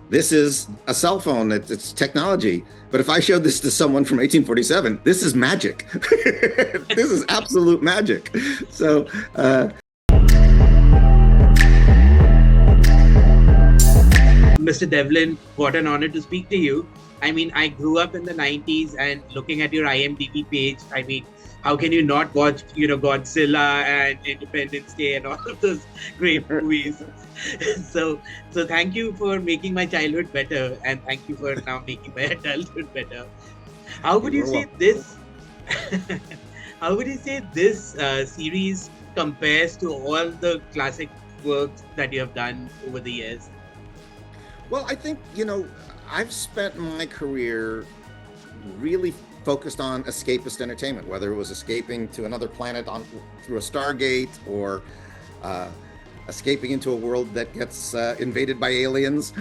this is a cell phone, it's technology. But if I showed this to someone from 1847, this is magic. This is absolute magic. So, Mr. Devlin, what an honor to speak to you. I mean, I grew up in the 90s and looking at your IMDb page, I mean, how can you not watch, Godzilla and Independence Day and all of those great movies? so, so thank you for making my childhood better, and thank you for now making my adulthood better. How would you you're say welcome. this? How would you say this series compares to all the classic works that you have done over the years? Well, I think, I've spent my career really focused on escapist entertainment, whether it was escaping to another planet on through a Stargate or uh, escaping into a world that gets invaded by aliens.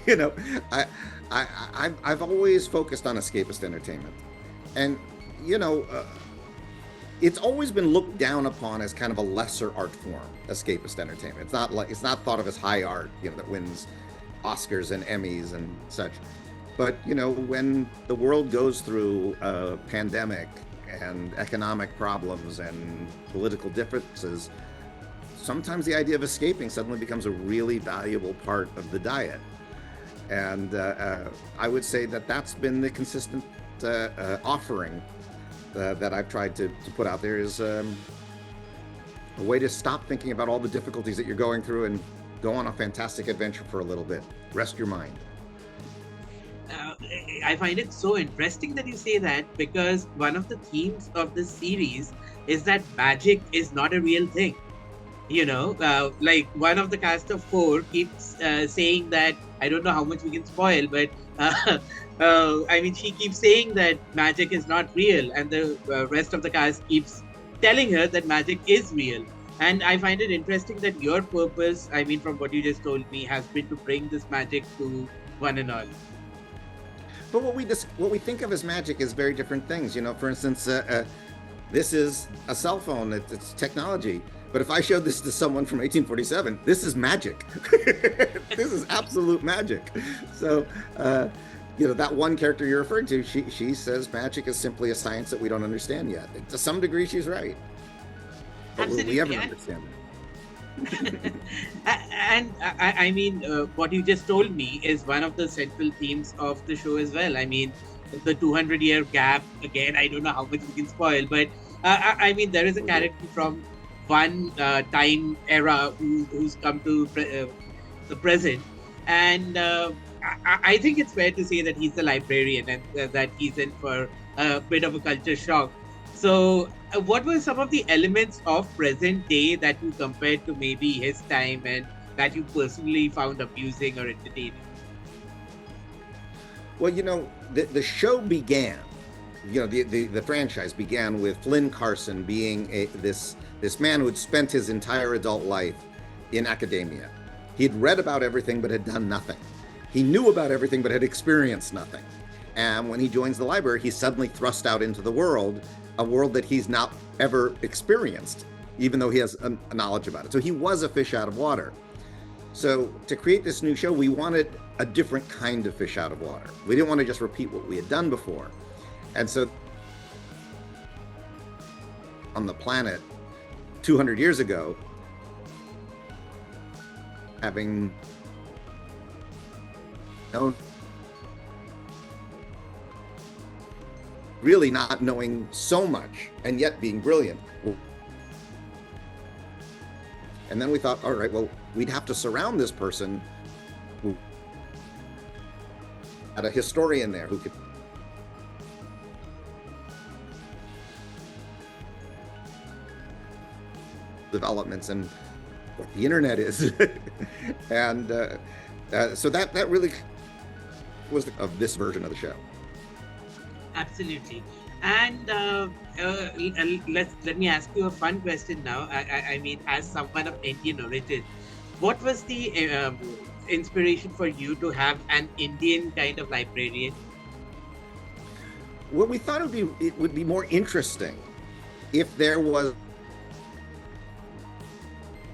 you know, I, I've always focused on escapist entertainment, and you know, uh, it's always been looked down upon as kind of a lesser art form, escapist entertainment. It's not thought of as high art, that wins Oscars and Emmys and such. But when the world goes through a pandemic and economic problems and political differences, sometimes the idea of escaping suddenly becomes a really valuable part of the diet. And I would say that that's been the consistent offering that I've tried to put out there is a way to stop thinking about all the difficulties that you're going through and go on a fantastic adventure for a little bit. Rest your mind. uh, I find it so interesting that you say that because one of the themes of this series is that magic is not a real thing. Like one of the cast of four keeps saying that I don't know how much we can spoil, but I mean, she keeps saying that magic is not real, and the rest of the cast keeps telling her that magic is real. And I find it interesting that your purpose, I mean, from what you just told me, has been to bring this magic to one and all. But what we think of as magic is very different things. For instance, this is a cell phone. It's technology. But if I showed this to someone from 1847, this is magic. This is absolute magic. So, that one character you're referring to, she says magic is simply a science that we don't understand yet. To some degree, she's right. But will we ever Absolutely. understand it? And I mean, what you just told me is one of the central themes of the show as well. I mean, the 200-year gap, again, I don't know how much we can spoil, but I mean, there is a character from one time era who's come to the present. And I think it's fair to say that he's the librarian and that he's in for a bit of a culture shock. So, what were some of the elements of present day that you compared to maybe his time and that you personally found amusing or entertaining? Well, the show began, the franchise began with Flynn Carson being this man who had spent his entire adult life in academia. He had read about everything but had done nothing. He knew about everything but had experienced nothing. And when he joins the library, he's suddenly thrust out into the world, a world that he's not ever experienced, even though he has a knowledge about it. So he was a fish out of water. So to create this new show, we wanted a different kind of fish out of water. We didn't want to just repeat what we had done before. And so on the planet 200 years ago, having known, really not knowing so much and yet being brilliant. And then we thought, all right, well, we'd have to surround this person who had a historian there who could developments and what the internet is. And so that really was of this version of the show. Absolutely. And let me ask you a fun question now. I mean, as someone of Indian origin, what was the inspiration for you to have an Indian kind of librarian? What we thought it would be more interesting if there was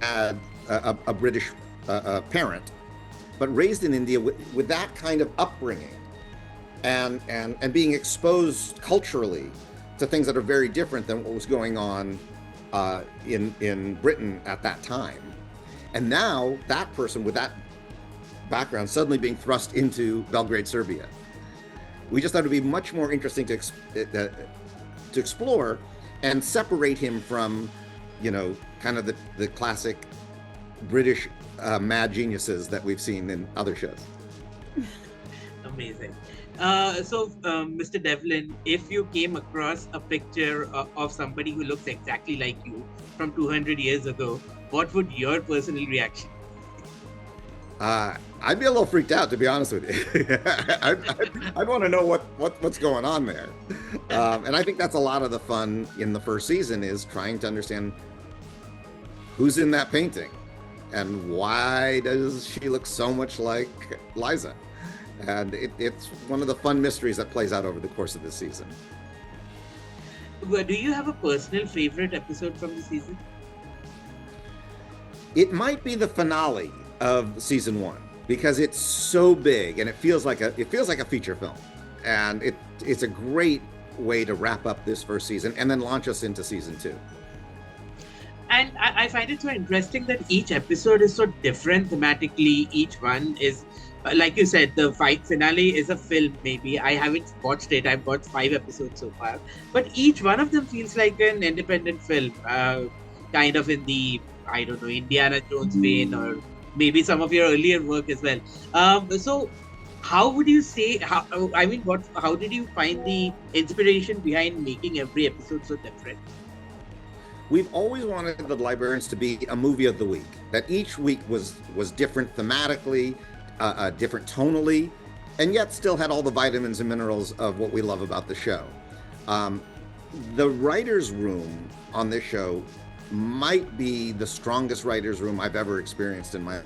a British parent but raised in India with that kind of upbringing and being exposed culturally to things that are very different than what was going on in Britain at that time. And now that person with that background suddenly being thrust into Belgrade, Serbia. We just thought it would be much more interesting to explore and separate him from, kind of the classic British mad geniuses that we've seen in other shows. Amazing. So, Mr. Devlin, if you came across a picture of somebody who looks exactly like you from 200 years ago, what would your personal reaction be? I'd be a little freaked out, to be honest with you. I'd want to know what's going on there. And I think that's a lot of the fun in the first season, is trying to understand who's in that painting and why does she look so much like Liza. And it's one of the fun mysteries that plays out over the course of this season. Do you have a personal favorite episode from the season? It might be the finale of season 1, because it's so big and it feels like a feature film, and it's a great way to wrap up this first season and then launch us into season 2. And I find it so interesting that each episode is so different thematically. Each one is, like you said, the fight finale is a film, maybe. I haven't watched it. I've watched 5 episodes so far. But each one of them feels like an independent film, kind of in the, I don't know, Indiana Jones vein, or maybe some of your earlier work as well. So how would you say, how did you find the inspiration behind making every episode so different? We've always wanted the Librarians to be a movie of the week, that each week was different thematically, different tonally, and yet still had all the vitamins and minerals of what we love about the show. The writer's room on this show might be the strongest writer's room I've ever experienced in my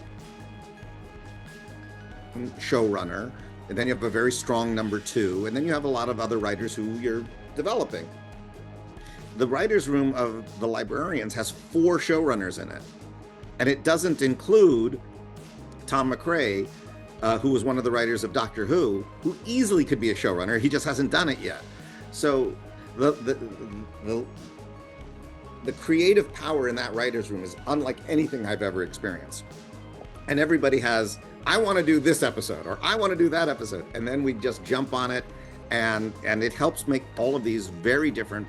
showrunner. And then you have a very strong number 2, and then you have a lot of other writers who you're developing. The writer's room of the Librarians has 4 showrunners in it, and it doesn't include Tom McRae, who was one of the writers of Doctor Who easily could be a showrunner. He just hasn't done it yet. So the creative power in that writer's room is unlike anything I've ever experienced. And everybody has, I want to do this episode, or I want to do that episode, and then we just jump on it, and it helps make all of these very different,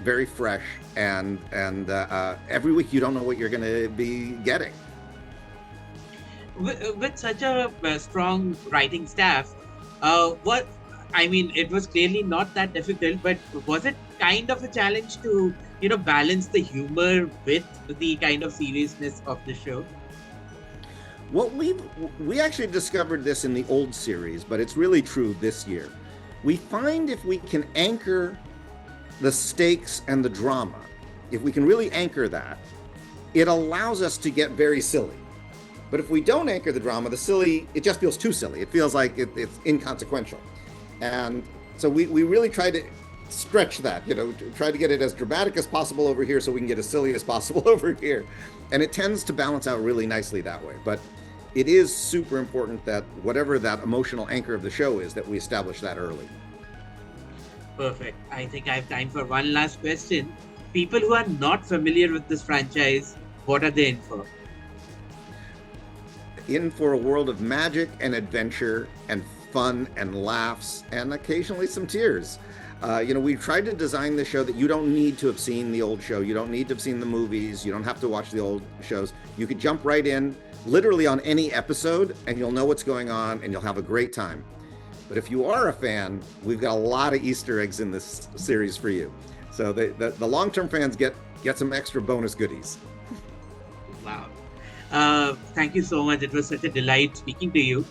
very fresh, and every week you don't know what you're going to be getting. With such a strong writing staff, it was clearly not that difficult, but was it kind of a challenge to, balance the humor with the kind of seriousness of the show? Well, we actually discovered this in the old series, but it's really true this year. We find if we can anchor the stakes and the drama, if we can really anchor that, it allows us to get very silly. But if we don't anchor the drama, the silly, it just feels too silly. It feels like it's inconsequential. And so we really try to stretch that, try to get it as dramatic as possible over here so we can get as silly as possible over here. And it tends to balance out really nicely that way. But it is super important that whatever that emotional anchor of the show is, that we establish that early. Perfect. I think I have time for one last question. People who are not familiar with this franchise, what are they in for? In for a world of magic and adventure and fun and laughs and occasionally some tears. We tried to design the show that you don't need to have seen the old show. You don't need to have seen the movies. You don't have to watch the old shows. You could jump right in literally on any episode and you'll know what's going on and you'll have a great time. But if you are a fan, we've got a lot of Easter eggs in this series for you. So the long-term fans get some extra bonus goodies. Wow. Thank you so much. It was such a delight speaking to you.